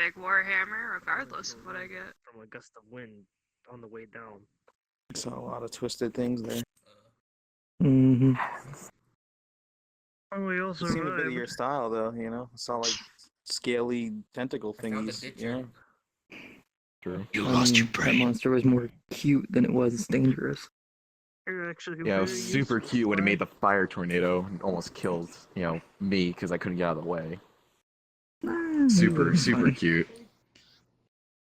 big warhammer, regardless of what I get. From a gust of wind on the way down. I saw a lot of twisted things there. Mm-hmm. Oh, we It also seemed a bit of your style, though, you know? I saw, like, scaly tentacle I found the thingies, ditcher. you know? True. You lost your That brain. monster was more cute than it was dangerous. Actually, Yeah, it was super cute when it made the fire tornado and almost killed, me because I couldn't get out of the way. Super cute.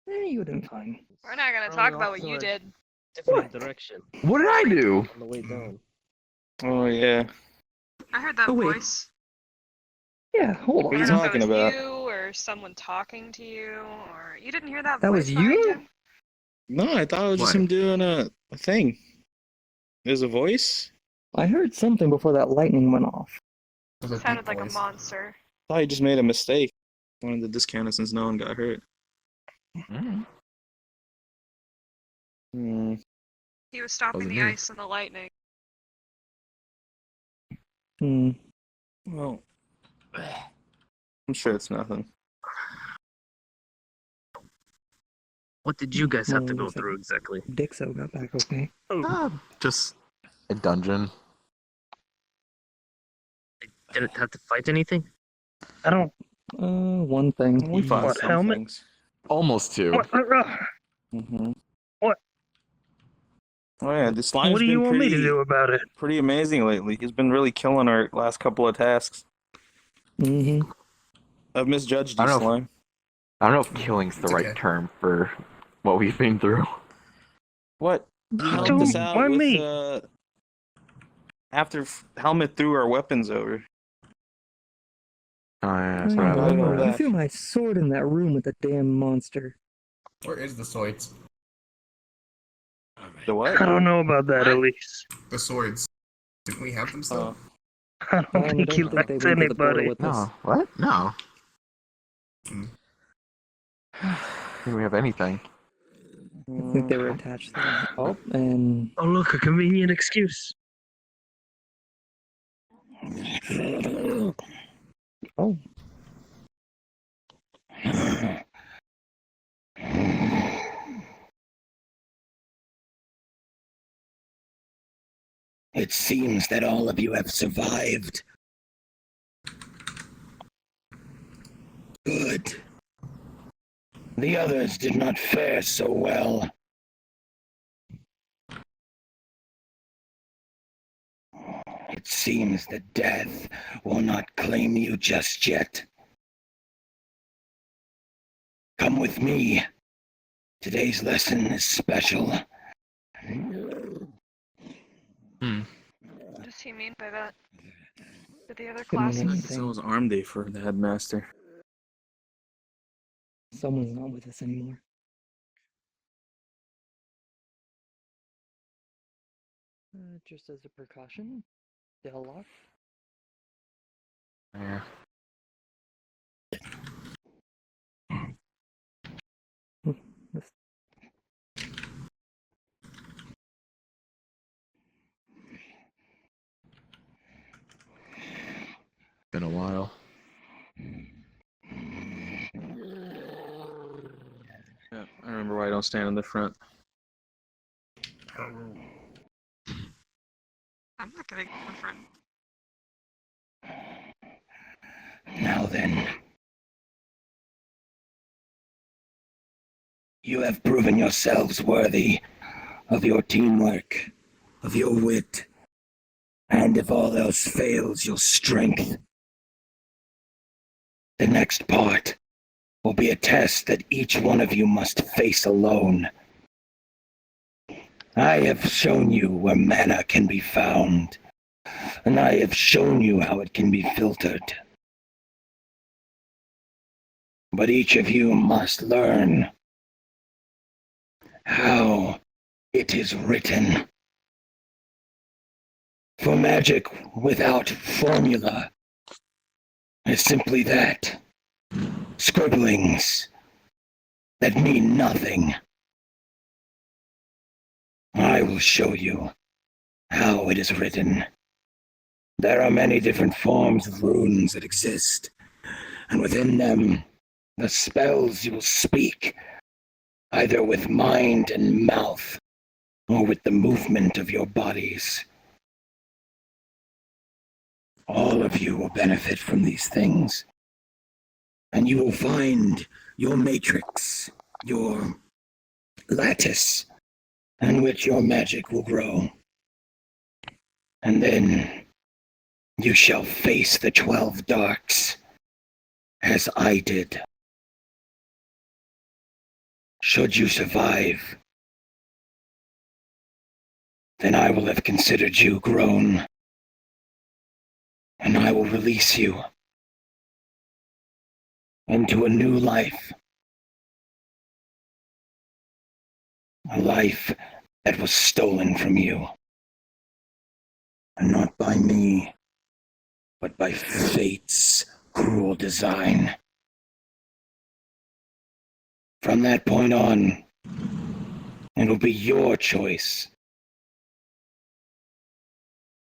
You would have been fine. We're not gonna talk about what you did. different direction What did I do? on the way down. Oh, yeah. I heard that Oh, wait. voice. Yeah, hold What are on. you I don't know if talking it was about? you or someone talking to you, or you didn't hear that That voice was behind you? him? No, I thought it was just What? him doing a thing. There's a voice? I heard something before that lightning went off. It was It sounded deep like a voice. monster. I thought he just made a mistake. Wanted to discount it since no one got hurt. Mm. Hmm. He was stopping Wasn't the me. ice and the lightning. Hmm. Well, I'm sure it's nothing. What did you guys have to Well, go looks like- through exactly? Dixo got back okay. Just a dungeon. Didn't have to fight anything? I don't. One thing. We fought What, some helmet? things. Almost two. Mm-hmm. What? Oh yeah, the slime's What do you been want me to do about it? pretty amazing lately. He's been really killing our last couple of tasks. Mm-hmm. I've misjudged I you, don't know. slime. I don't know if killing's the It's right okay. term for what we've been through. What? You helped Dude, us out why with, me? after Helmet threw our weapons over. Oh, yeah, Oh, that's yeah, what gotta happened. go you back. threw my sword in that room with the damn monster. Where is the swords? The what? I don't know about that, What? Elise. The swords. Didn't we have them still? I don't I think he don't think likes they went to the border anybody. with us. No. What? No. Hmm. Didn't we have anything? I think they were attached there. Oh, and Oh, look, a convenient excuse. oh, It seems that all of you have survived. Good. The others did not fare so well. It seems that death will not claim you just yet. Come with me. Today's lesson is special. What does he mean by that? To the other Could mean classes? anything. It was arm day for the headmaster. someone's not with us anymore. Just as a precaution, they'll lock. Yeah. Been a while. Yeah, I remember why I don't stand in the front. I'm not gonna get in front. Now then. You have proven yourselves worthy of your teamwork, of your wit, and if all else fails, your strength. The next part will be a test that each one of you must face alone. I have shown you where mana can be found, and I have shown you how it can be filtered. But each of you must learn how it is written. For magic without formula is simply that. Scribblings that mean nothing. I will show you how it is written. There are many different forms of runes that exist, and within them, the spells you will speak, either with mind and mouth, or with the movement of your bodies. All of you will benefit from these things, and you will find your matrix, your lattice, in which your magic will grow. And then you shall face the 12 darks, as I did. Should you survive, then I will have considered you grown, and I will release you into a new life. A life that was stolen from you. And not by me, but by fate's cruel design. From that point on, it'll be your choice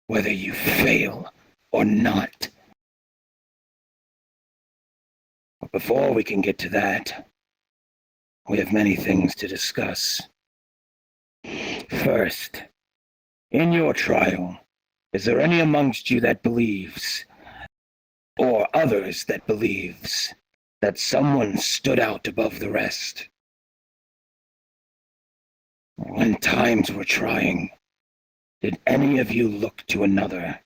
whether you fail or not. But before we can get to that, we have many things to discuss. First, in your trial, is there any amongst you that believes, or others that believes, that someone stood out above the rest? When times were trying, did any of you look to another?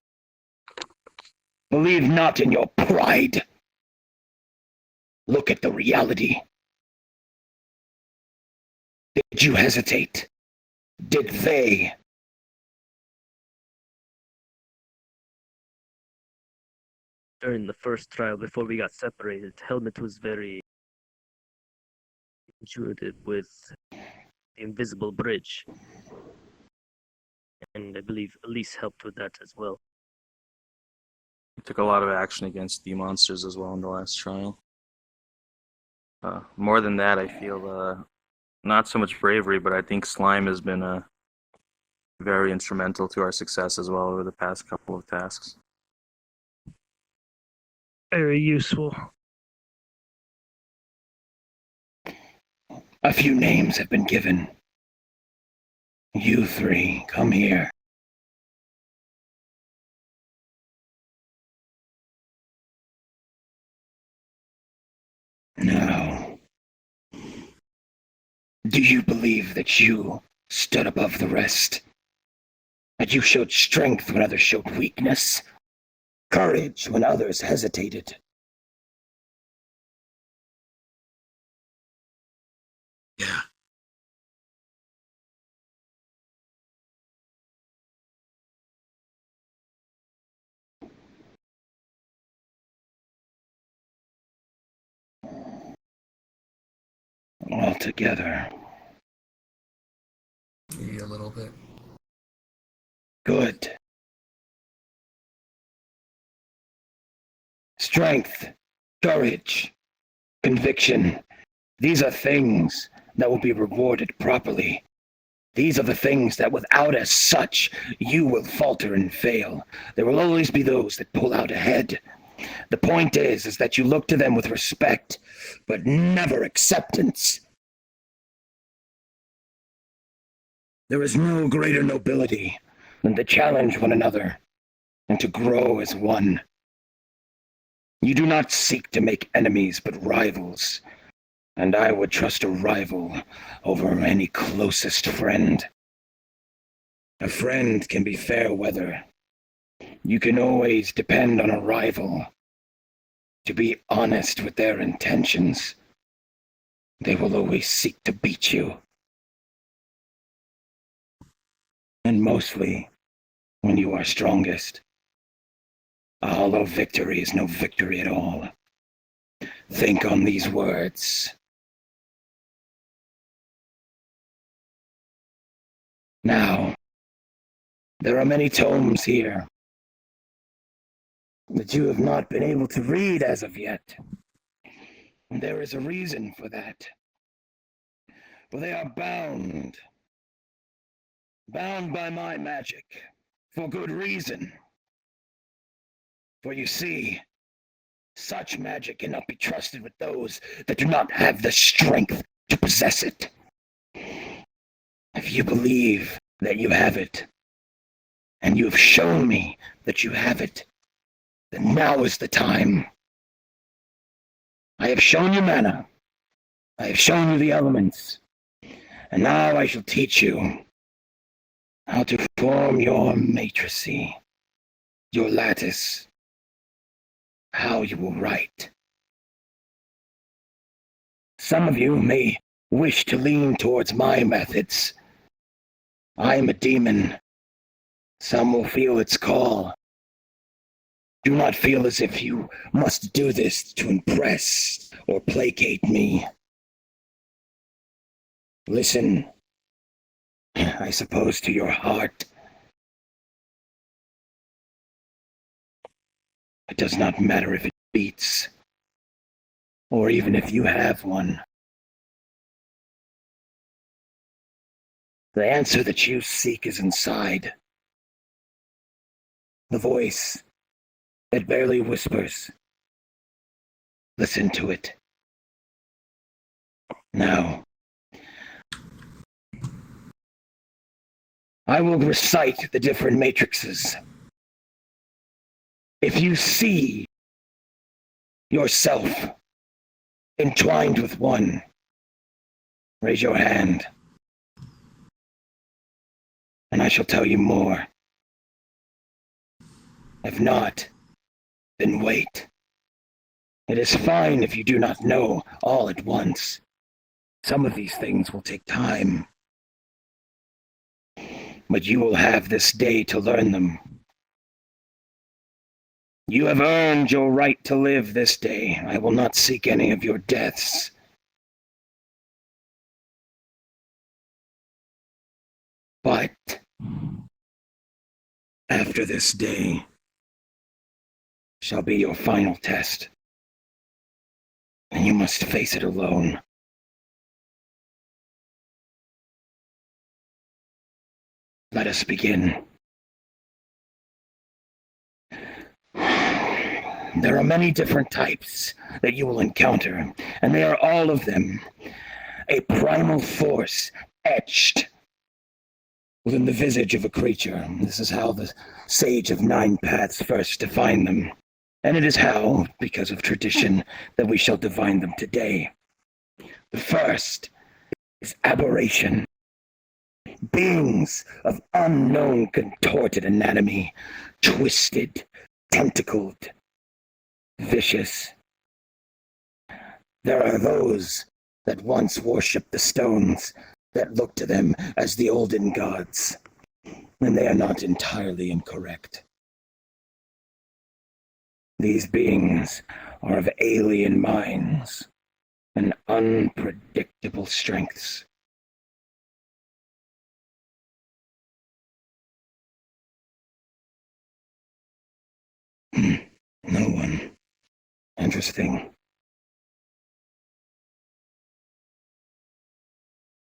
Believe not in your pride. Look at the reality. Did you hesitate? Did they? During the first trial, before we got separated, Helmet was very intuitive with the invisible bridge. And I believe Elise helped with that as well. We took a lot of action against the monsters as well in the last trial. More than that, I feel not so much bravery, but I think slime has been very instrumental to our success as well over the past couple of tasks. Very useful. A few names have been given. You three, come here. Now, do you believe that you stood above the rest? That you showed strength when others showed weakness? Courage when others hesitated? Yeah. All together. Maybe a little bit. Good. Strength, courage, conviction. These are things that will be rewarded properly. These are the things that without as such, you will falter and fail. There will always be those that pull out ahead. The point is that you look to them with respect, but never acceptance. There is no greater nobility than to challenge one another and to grow as one. You do not seek to make enemies, but rivals. And I would trust a rival over any closest friend. A friend can be fair weather. You can always depend on a rival to be honest with their intentions. They will always seek to beat you. And mostly when you are strongest. A hollow victory is no victory at all. Think on these words. Now, there are many tomes here that you have not been able to read as of yet. And there is a reason for that. For they are bound by my magic, for good reason. For you see, Such magic cannot be trusted with those that do not have the strength to possess it. If you believe that you have it, and you have shown me that you have it, then now is the time. I have shown you mana. I have shown you the elements. And now I shall teach you how to form your matrice, your lattice, how you will write. Some of you may wish to lean towards my methods. I am a demon. Some will feel its call. Do not feel as if you must do this to impress or placate me. Listen, I suppose, to your heart. It does not matter if it beats, or even if you have one. The answer that you seek is inside. The voice that barely whispers. Listen to it. Now, I will recite the different matrices. If you see yourself entwined with one, raise your hand, and I shall tell you more. If not, then wait. It is fine if you do not know all at once. Some of these things will take time. But you will have this day to learn them. You have earned your right to live this day. I will not seek any of your deaths. But after this day shall be your final test, and you must face it alone. Let us begin. There are many different types that you will encounter, and they are all of them a primal force etched within the visage of a creature. This is how the Sage of Nine Paths first defined them. And it is how, because of tradition, that we shall divine them today. The first is aberration. Beings of unknown contorted anatomy, twisted, tentacled, vicious. There are those that once worshipped the stones, that look to them as the olden gods, and they are not entirely incorrect. These beings are of alien minds and unpredictable strengths. No one. Interesting.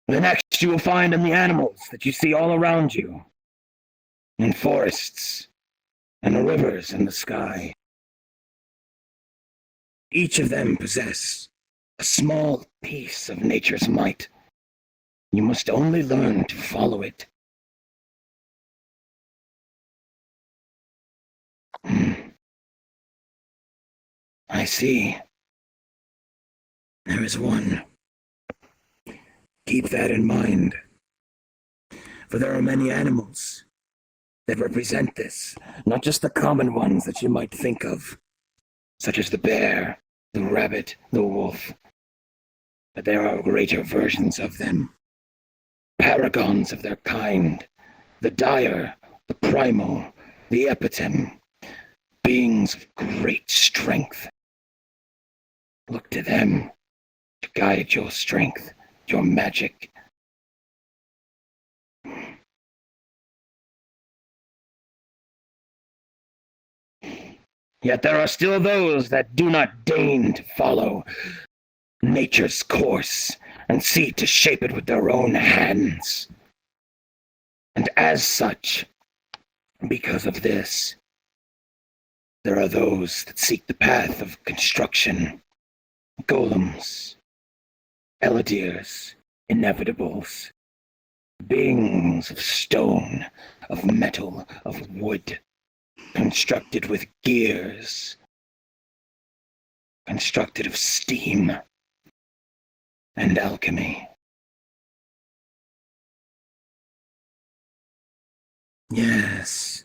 The next you will find in the animals that you see all around you, in forests, and the rivers and the sky. Each of them possess a small piece of nature's might. You must only learn to follow it. I see. There is one. Keep that in mind. For there are many animals that represent this, not just the common ones that you might think of, such as the bear, the rabbit, the wolf, but there are greater versions of them. Paragons of their kind, the dire, the primal, the epitome, beings of great strength. Look to them to guide your strength, your magic. Yet there are still those that do not deign to follow nature's course and seek to shape it with their own hands. And as such, because of this, There are those that seek the path of construction, golems, eladirs, inevitables, beings of stone, of metal, of wood, constructed with gears, constructed of steam and alchemy. Yes,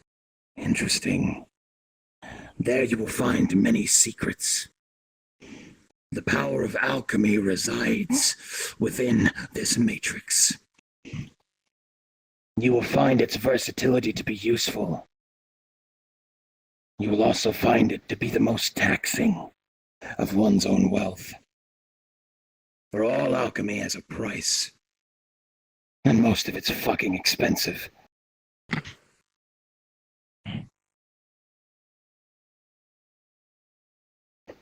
interesting. There you will find many secrets. The power of alchemy resides within this matrix. You will find its versatility to be useful. You will also find it to be the most taxing of one's own wealth. For all alchemy has a price, and most of it's fucking expensive.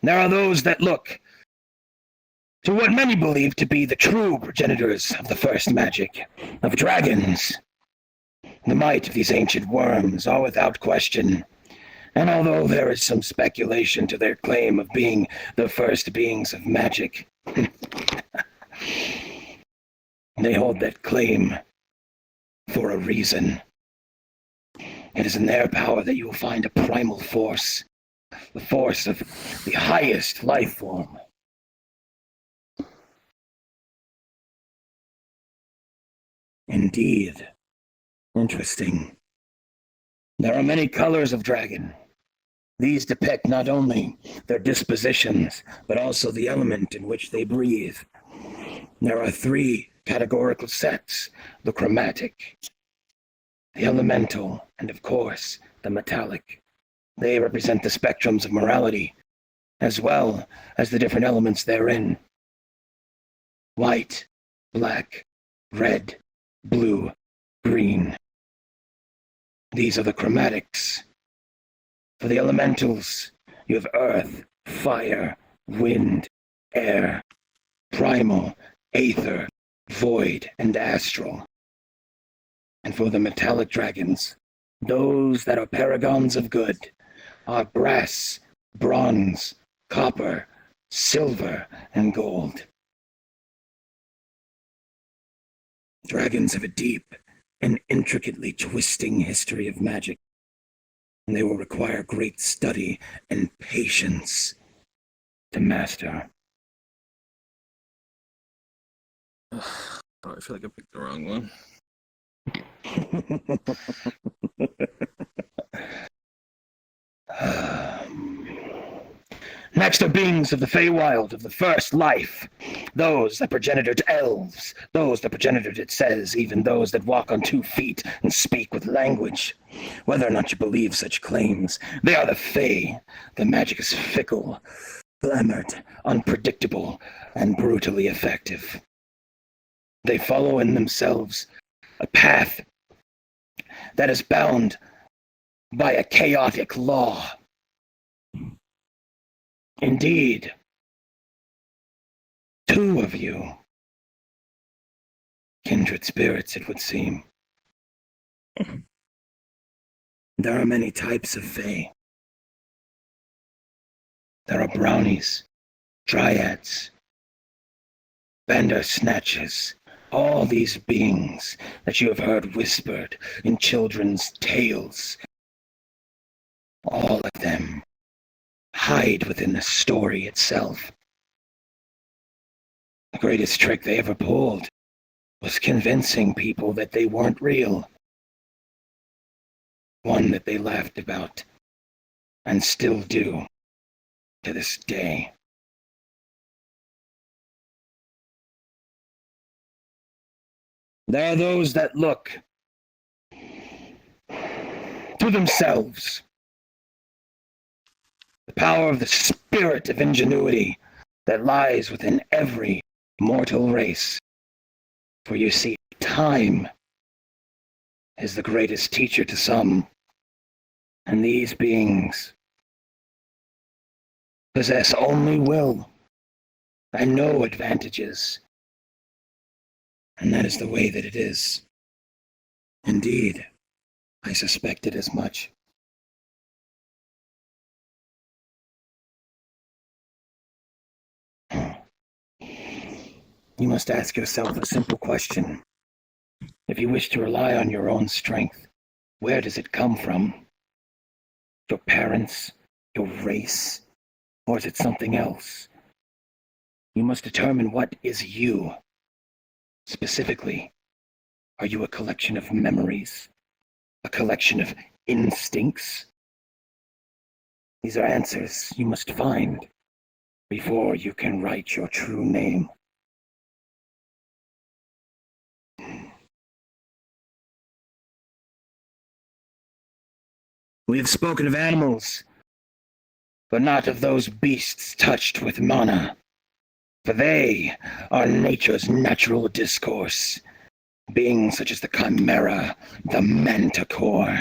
There are those that look to what many believe to be the true progenitors of the first magic, of dragons. The might of these ancient worms are without question, and although there is some speculation to their claim of being the first beings of magic, they hold that claim for a reason. It is in their power that you will find a primal force, the force of the highest life form. Indeed. Interesting. There are many colors of dragon. These depict not only their dispositions, but also the element in which they breathe. There are 3 categorical sets: the chromatic, the elemental, and of course, the metallic. They represent the spectrums of morality, as well as the different elements therein. White, black, red, blue, green. These are the chromatics. For the elementals, you have earth, fire, wind, air, primal, aether, void, and astral. And for the metallic dragons, those that are paragons of good, are brass, bronze, copper, silver, and gold. Dragons have a deep and intricately twisting history of magic, and they will require great study and patience to master. Oh, I feel like I picked the wrong one. Next are beings of the Feywild, of the first life. Those that progenitor to elves. Those that progenitor, it says, even those that walk on 2 feet and speak with language. Whether or not you believe such claims, they are the Fey. The magic is fickle, glamored, unpredictable, and brutally effective. They follow in themselves a path that is bound by a chaotic law. Indeed, 2 of you, kindred spirits, it would seem. There are many types of Fae. There are brownies, dryads, bandersnatches, all these beings that you have heard whispered in children's tales. All of them hide within the story itself. The greatest trick they ever pulled was convincing people that they weren't real. One that they laughed about, and still do, to this day. There are those that look to themselves. The power of the spirit of ingenuity that lies within every mortal race. For you see, time is the greatest teacher to some, and these beings possess only will and no advantages. And that is the way that it is. Indeed, I suspected as much. You must ask yourself a simple question. If you wish to rely on your own strength, where does it come from? Your parents? Your race? Or is it something else? You must determine what is you. Specifically, are you a collection of memories? A collection of instincts? These are answers you must find before you can write your true name. We have spoken of animals, but not of those beasts touched with mana, for they are nature's natural discourse. Beings such as the Chimera, the Manticore,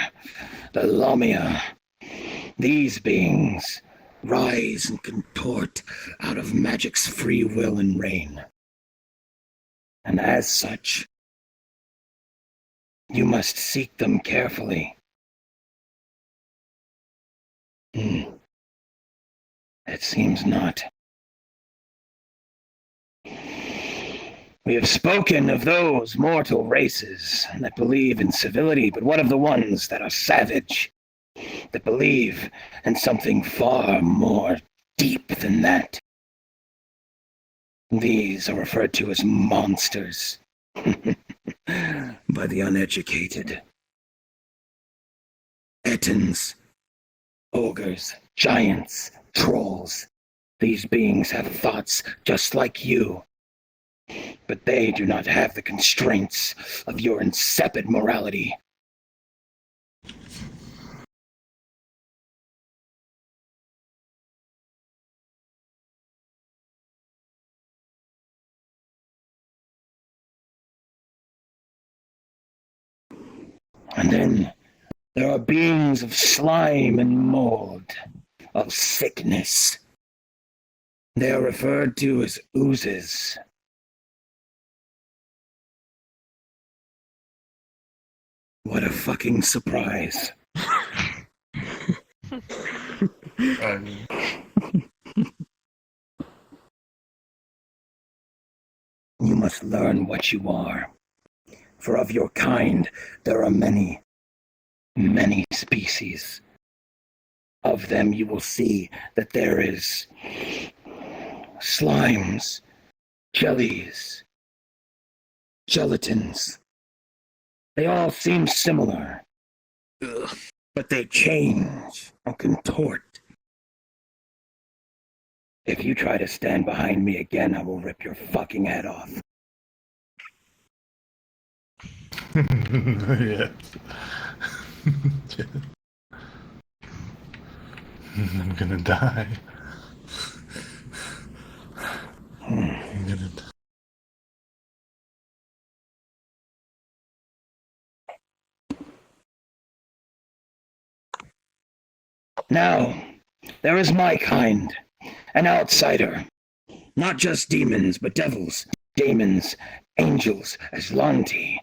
the Lamia. These beings rise and contort out of magic's free will and reign. And as such, you must seek them carefully. It seems not. We have spoken of those mortal races that believe in civility, but what of the ones that are savage, that believe in something far more deep than that? These are referred to as monsters by the uneducated. Ettins, ogres, giants, trolls. These beings have thoughts just like you, but they do not have the constraints of your insipid morality. And then there are beings of slime and mold, of sickness. They are referred to as oozes. What a fucking surprise. You must learn what you are. For of your kind, there are many, many species. Of them you will see that there is slimes, jellies, gelatins. They all seem similar, but they change and contort. If you try to stand behind me again, I will rip your fucking head off. Yes. I'm gonna die. I'm gonna die. Now, there is my kind, an outsider. Not just demons, but devils, daemons, angels, Aslanti,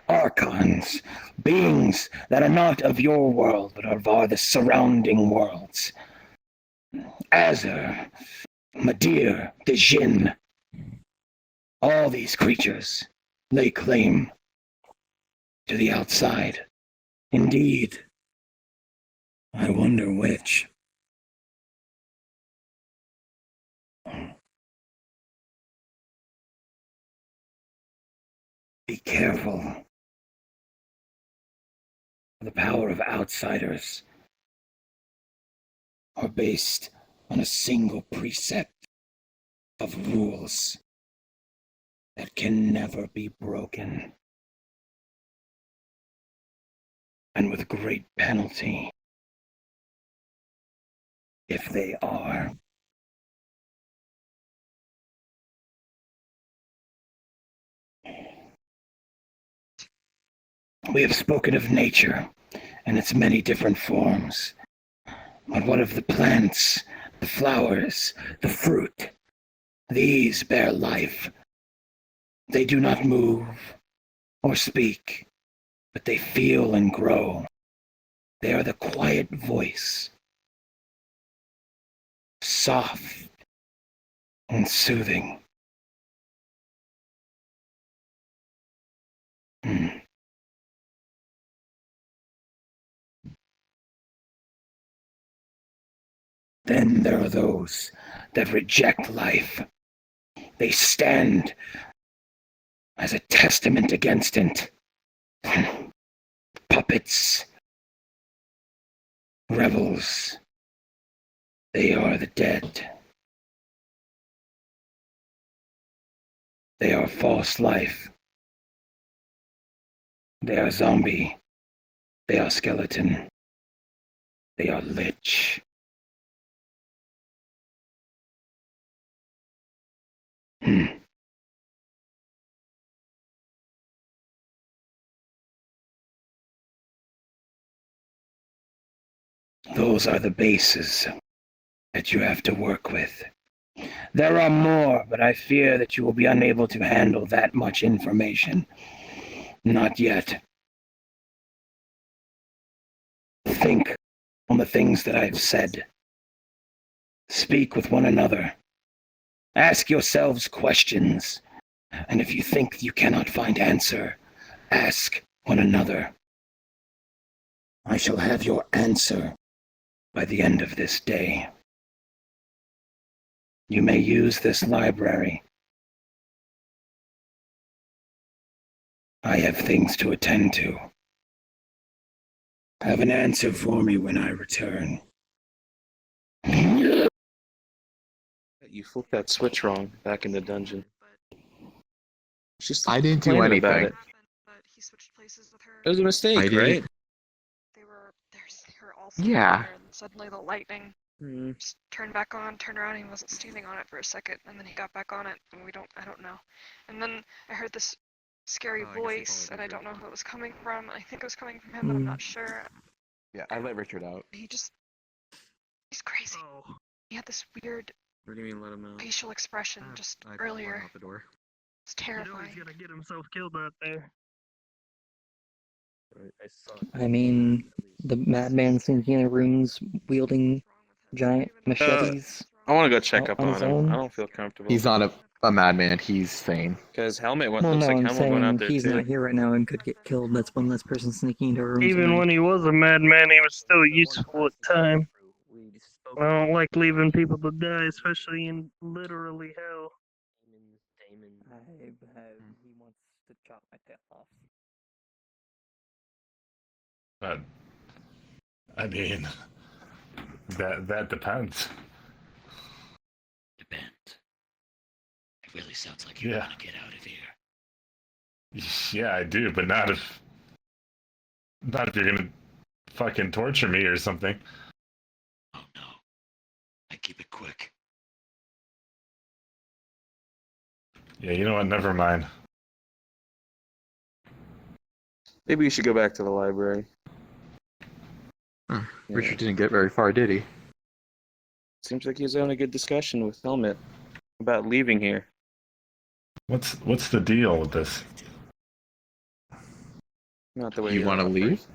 archons, beings that are not of your world, but are the surrounding worlds. Azur, Madir, the Jinn. All these creatures lay claim to the outside. Indeed. I wonder which. Be careful. The power of outsiders are based on a single precept of rules that can never be broken. And with great penalty if they are. We have spoken of nature and its many different forms. But what of the plants, the flowers, the fruit? These bear life. They do not move or speak, but they feel and grow. They are the quiet voice, soft and soothing. Then there are those that reject life. They stand as a testament against it. Puppets. Rebels. They are the dead. They are false life. They are zombie. They are skeleton. They are lich. Those are the bases that you have to work with. There are more, but I fear that you will be unable to handle that much information. Not yet. Think on the things that I've said. Speak with one another. Ask yourselves questions. And if you think you cannot find answer, ask one another. I shall have your answer by the end of this day. You may use this library. I have things to attend to. Have an answer for me when I return. You flipped that switch wrong back in the dungeon. She's I didn't do complaining about anything. it. But he switched places with her. It was a mistake, I did. right? They were all standing Yeah. there, and suddenly the lightning Mm. just turned back on, turned around, and he wasn't standing on it for a second, and then he got back on it, and I don't know. And then I heard this scary Oh, I guess he voice, followed and I Richard. don't know who it was coming from. I think it was coming from him, but I'm not sure. Yeah, I let Richard out. He's crazy. Oh. He had this weird What do you mean let him out? facial expression just earlier. The door. It's You know terrifying. he's gonna get himself killed out there. Right, I saw I mean, the madman sneaking in rooms wielding giant machetes. I want to go check Out up on on his him. own? I don't feel comfortable. He's not a madman. He's sane. Because Helmet went. Well, Looks no, like I'm Helmet went out saying there he's too. not here right now and could get killed. That's one less person sneaking into a room. Even when he was a madman, he was still useful at time. I don't like leaving people to die, especially in literally hell. he wants to chop my tail off. But I mean, that depends. Depends. It really sounds like you Yeah. want to get out of here. Yeah, I do, but not if you're gonna fucking torture me or something. Oh no. I keep it quick. Yeah, you know what? Never mind. Maybe you should go back to the library. Huh. Yeah. Richard didn't get very far, did he? Seems like he's having a good discussion with Helmet about leaving here. What's the deal with this? Not the way You want to offered. leave?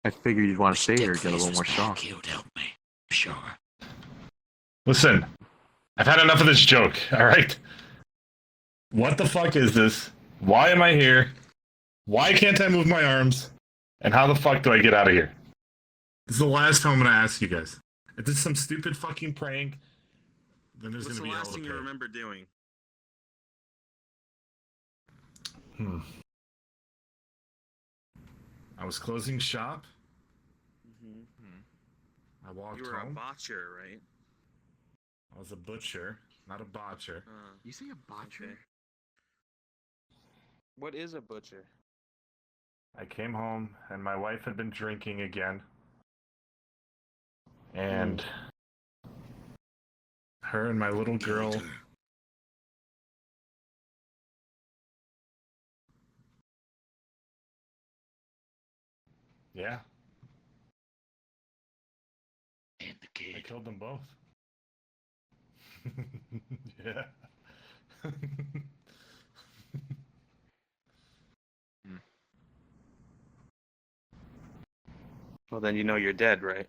I figured you'd want to stay here to get a little more strong. He would help me. Sure. Listen, I've had enough of this joke, alright? What the fuck is this? Why am I here? Why can't I move my arms? And how the fuck do I get out of here? This is the last time I'm gonna ask you guys. If this is some stupid fucking prank, then there's What's the gonna be last hell thing to you pay. remember doing? I was closing shop. Mm-hmm. I walked You were a home. botcher, right? I was a butcher, not a botcher. You say a botcher? Okay. What is a butcher? I came home and my wife had been drinking again. And her and my little girl. Yeah, And the I kid. killed them both. Yeah. Well, then you know you're dead, right?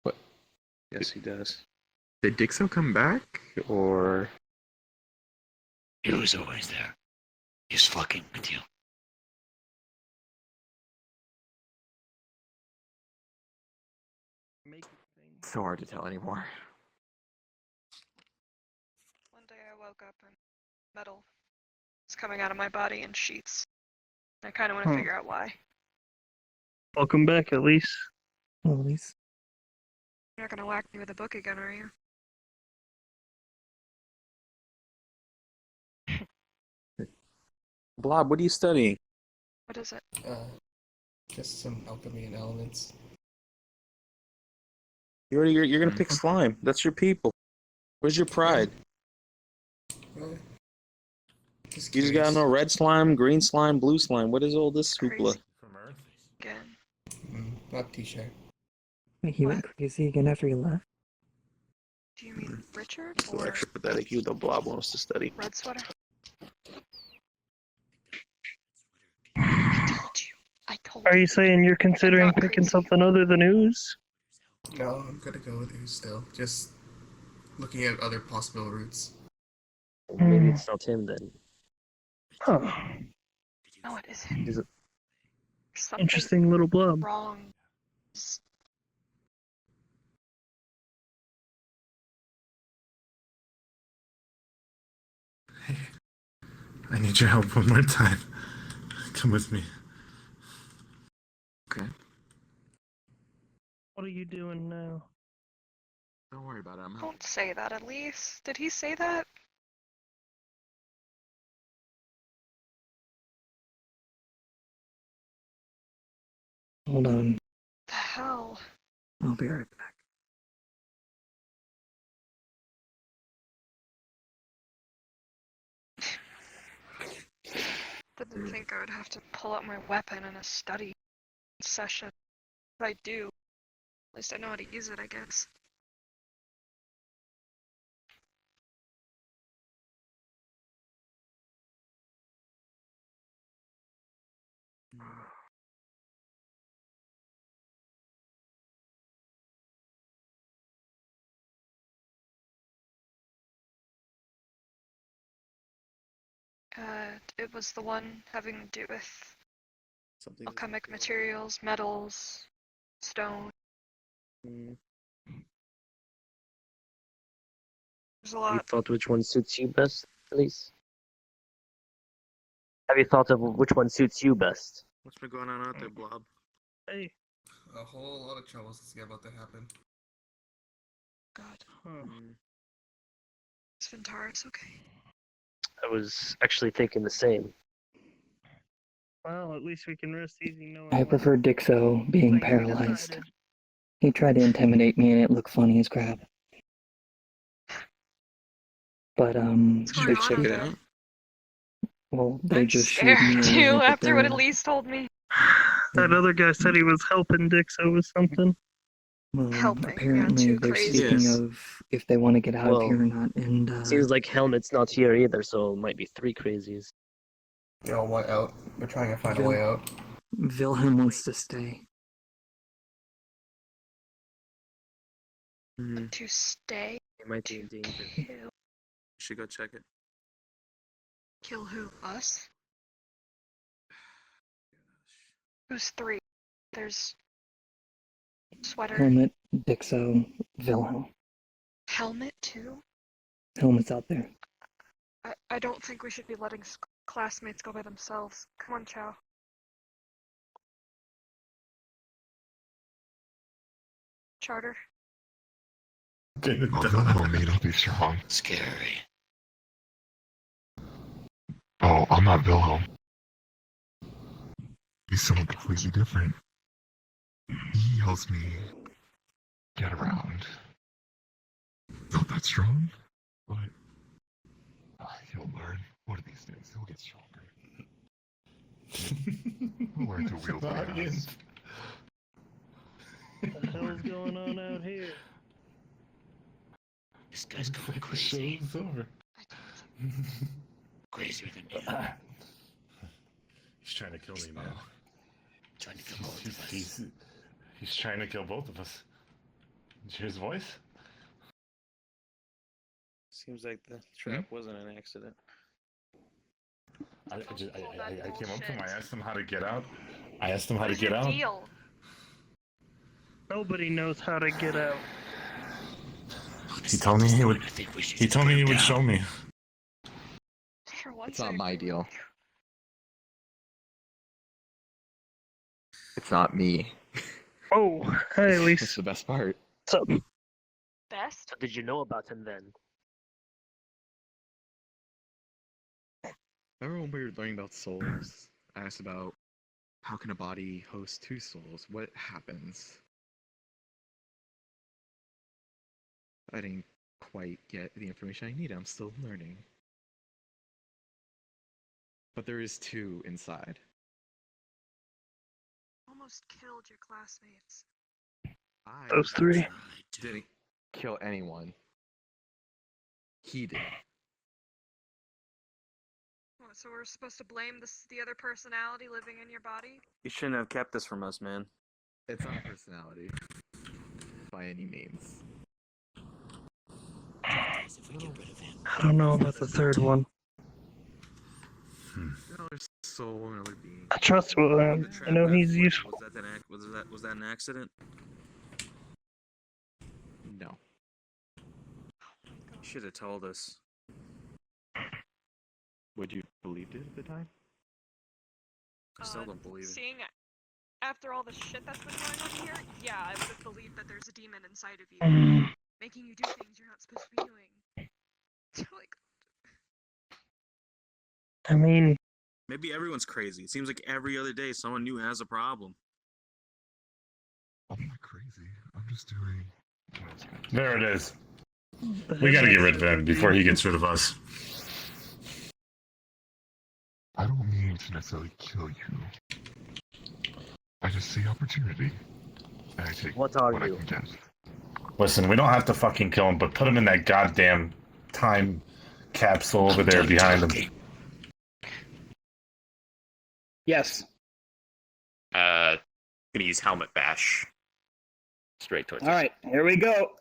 What? Yes, he does. Did Dixo come back? Or... He was always there. He's fucking with you. It's so hard to tell anymore. One day I woke up and metal was coming out of my body in sheets. I kind of want to Huh. figure out why. Welcome back, Elise. Elise. You're not gonna whack me with a book again, are you? Blob, what are you studying? What is it? Just some alchemy and elements. You're gonna pick slime. That's your people. Where's your pride? Just You just gotta know red slime, green slime, blue slime. What is all this hoopla? Crazy. From Earth? Again. Not t-shirt. He went crazy again after he left. Do you mean Richard So or extra pathetic. You the Blob wants to study. red sweater? I told you. I told you. Are you saying you're considering not picking crazy. something other than ooze? No, I'm gonna go with you still. Just looking at other possible routes. Maybe it's not him then. Huh. No, it isn't. Is it? There's something Interesting little blob. wrong. I need your help one more time. Come with me. Okay. What are you doing now? Don't worry about it. I'm Don't say that, Elise. Did he say that? Hold on. The hell? I'll be right back. Didn't think I would have to pull out my weapon in a study session. But I do. At least I know how to use it, I guess. It was the one having to do with Something. alchemic materials, metals, stone. Mm. There's a You lot. thought which one suits you best, Elise? Have you thought of which one suits you best? What's been going on out there, Blob? Hey. A whole lot of troubles is about to happen. God. Huh. Svintara's okay. I was actually thinking the same. Well, at least we can rest easy knowing. I what prefer Dixo being thing we paralyzed. decided. He tried to intimidate me and it looked funny as crap. But, What's going Should on check out it there? out. well, they I'm just shoot me scared and too look at after what the- Elise told me. That other guy said he was helping Dixo with something. Well, Helping, yeah, apparently too they're crazy. speaking Yes. of if they want to get out of Well, here or not, and Seems like Helmet's not here either, so it might be three crazies. We all want out. We're trying to find a way out. Wilhelm wants to stay. To stay? It might be in danger. Kill. Should go check it. Kill who? Us? Who's three? There's Sweater. Helmet, Dixo, Wilhelm. Helmet too? Helmet's out there. I don't think we should be letting classmates go by themselves. Come on, Chow. Charter. Wilhelm may not be strong. Scary. Oh, I'm not Wilhelm. He's someone completely different. He helps me get around. Not that strong, but he'll learn. One of these days, he'll get stronger. He'll learn to wield weapons. What the hell's going on out here? This guy's going crazy. Show's over. Crazier than you. He's trying to kill me now. Trying to kill both of us. He's trying to kill both of us. Did you hear his voice? Seems like the trap wasn't an accident. I came up to him. I bullshit. asked him how to get out. I asked him how What to is get your out. deal? Nobody knows how to get out. He told me he would. He told me he would show me. For once, It's not I my agree deal. with you. It's not me. Oh, hey, That's Elise. the best part. What's up? Best? So did you know about him then? Remember when we were learning about souls? I asked about how can a body host two souls? What happens? I didn't quite get the information I need. I'm still learning. But there is two inside. Almost killed your classmates. I Those three. didn't kill anyone. He did. What, so we're supposed to blame the other personality living in your body? You shouldn't have kept this from us, man. It's not a personality. By any means. I don't know about the third one. Another soul, another being. I trust Wochan. I know he's useful. Was that an accident? No. You should have told us. Would you believed it at the time? I still don't believe it. Seeing after all the shit that's been going on here, yeah, I would have believed that there's a demon inside of you, making you do things you're not supposed to be doing. Like, I mean, Maybe everyone's crazy. It seems like every other day someone new has a problem. I'm not crazy. I'm just doing. There it is. We gotta get rid of him before he gets rid of us. I don't mean to necessarily kill you. I just see opportunity, and I take What are I you? can get. Listen, we don't have to fucking kill him, but put him in that goddamn time capsule over there behind him. Yes. Gonna use helmet bash. Straight towards All right, here we go.